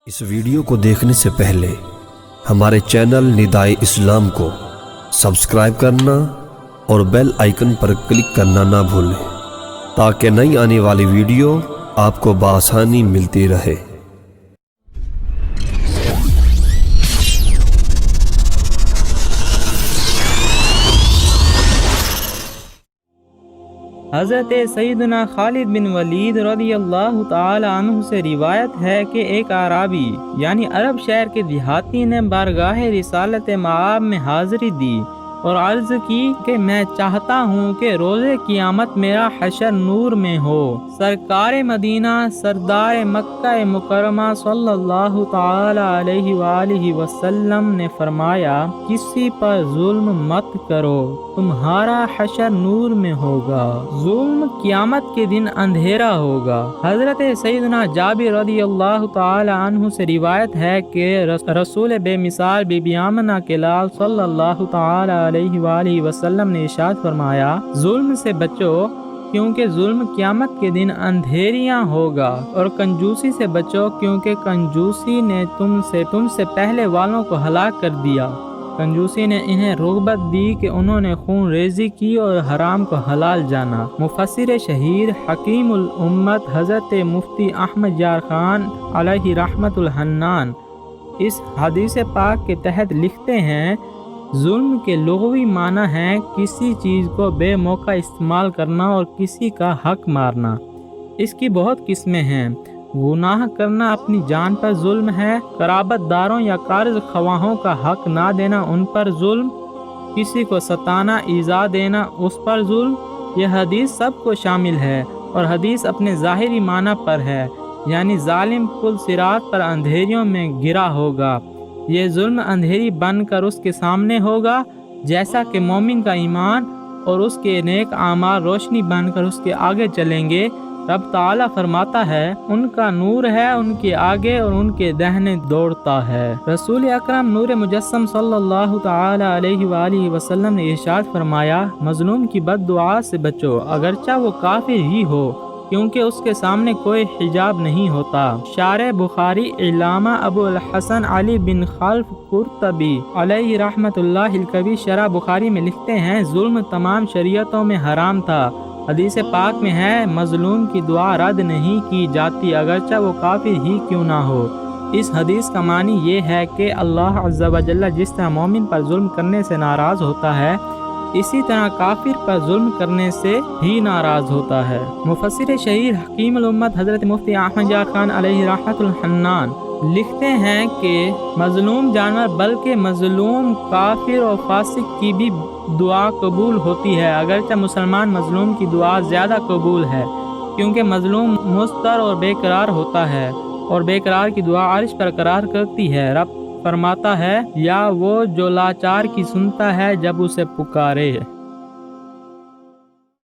اس video کو دیکھنے سے پہلے ہمارے چینل ندائے اسلام کو سبسکرائب کرنا اور بیل آئیکن پر کلک کرنا نہ بھولیں تاکہ نئی آنے والی ویڈیو آپ کو بآسانی ملتی رہے۔ حضرت سیدنا خالد بن ولید رضی اللہ تعالی عنہ سے روایت ہے کہ ایک اعرابی یعنی عرب شہر کے دیہاتی نے بارگاہ رسالت مآب میں حاضری دی اور عرض کی کہ میں چاہتا ہوں کہ روز قیامت میرا حشر نور میں ہو۔ سرکار مدینہ سردار مکہ مکرمہ صلی اللہ تعالی علیہ وآلہ وسلم نے فرمایا، کسی پر ظلم مت کرو، تمہارا حشر نور میں ہوگا، ظلم قیامت کے دن اندھیرا ہوگا۔ حضرت سیدنا جابر رضی اللہ تعالی عنہ سے روایت ہے کہ رسول بے مثال بی بی آمنہ کے لال صلی اللہ تعالی علیہ وآلہ وسلم نے ارشاد فرمایا، ظلم سے بچو کیونکہ ظلم قیامت کے دن اندھیریاں ہوگا، اور کنجوسی سے بچو کیونکہ کنجوسی نے تم سے پہلے والوں کو ہلاک کر دیا۔ کنجوسی نے انہیں رغبت دی کہ انہوں نے خون ریزی کی اور حرام کو حلال جانا۔ مفسر شہیر حکیم الامت حضرت مفتی احمد یار خان علیہ رحمت الحنان اس حدیث پاک کے تحت لکھتے ہیں، ظلم کے لغوی معنی ہے کسی چیز کو بے موقع استعمال کرنا اور کسی کا حق مارنا۔ اس کی بہت قسمیں ہیں۔ گناہ کرنا اپنی جان پر ظلم ہے، قرابت داروں یا قارض خواہوں کا حق نہ دینا ان پر ظلم، کسی کو ستانا ایذا دینا اس پر ظلم۔ یہ حدیث سب کو شامل ہے اور حدیث اپنے ظاہری معنی پر ہے، یعنی ظالم پل صراط پر اندھیریوں میں گرا ہوگا۔ یہ ظلم اندھیری بن کر اس کے سامنے ہوگا، جیسا کہ مومن کا ایمان اور اس کے نیک اعمال روشنی بن کر اس کے آگے چلیں گے۔ رب تعالیٰ فرماتا ہے، ان کا نور ہے ان کے آگے اور ان کے دہنے دوڑتا ہے۔ رسول اکرم نور مجسم صلی اللہ تعالی علیہ وآلہ وسلم نے ارشاد فرمایا، مظلوم کی بد دعا سے بچو اگرچہ وہ کافر ہی ہو، کیونکہ اس کے سامنے کوئی حجاب نہیں ہوتا۔ شارح بخاری علامہ ابو الحسن علی بن خلف قرطبی علیہ رحمت اللہ الکبیر شرح بخاری میں لکھتے ہیں، ظلم تمام شریعتوں میں حرام تھا۔ حدیث پاک میں ہے، مظلوم کی دعا رد نہیں کی جاتی اگرچہ وہ کافر ہی کیوں نہ ہو۔ اس حدیث کا معنی یہ ہے کہ اللہ عز و جل جس طرح مومن پر ظلم کرنے سے ناراض ہوتا ہے، اسی طرح کافر پر ظلم کرنے سے ہی ناراض ہوتا ہے۔ مفسر شہیر حکیم الامت حضرت مفتی احمد یار خان علیہ رحمت الحنان لکھتے ہیں کہ مظلوم جانور بلکہ مظلوم کافر اور فاسق کی بھی دعا قبول ہوتی ہے، اگرچہ مسلمان مظلوم کی دعا زیادہ قبول ہے، کیونکہ مظلوم مضطر اور بے قرار ہوتا ہے، اور بے قرار کی دعا عرش پر قرار کرتی ہے۔ رب فرماتا ہے، یا وہ جو لاچار کی سنتا ہے جب اسے پکارے۔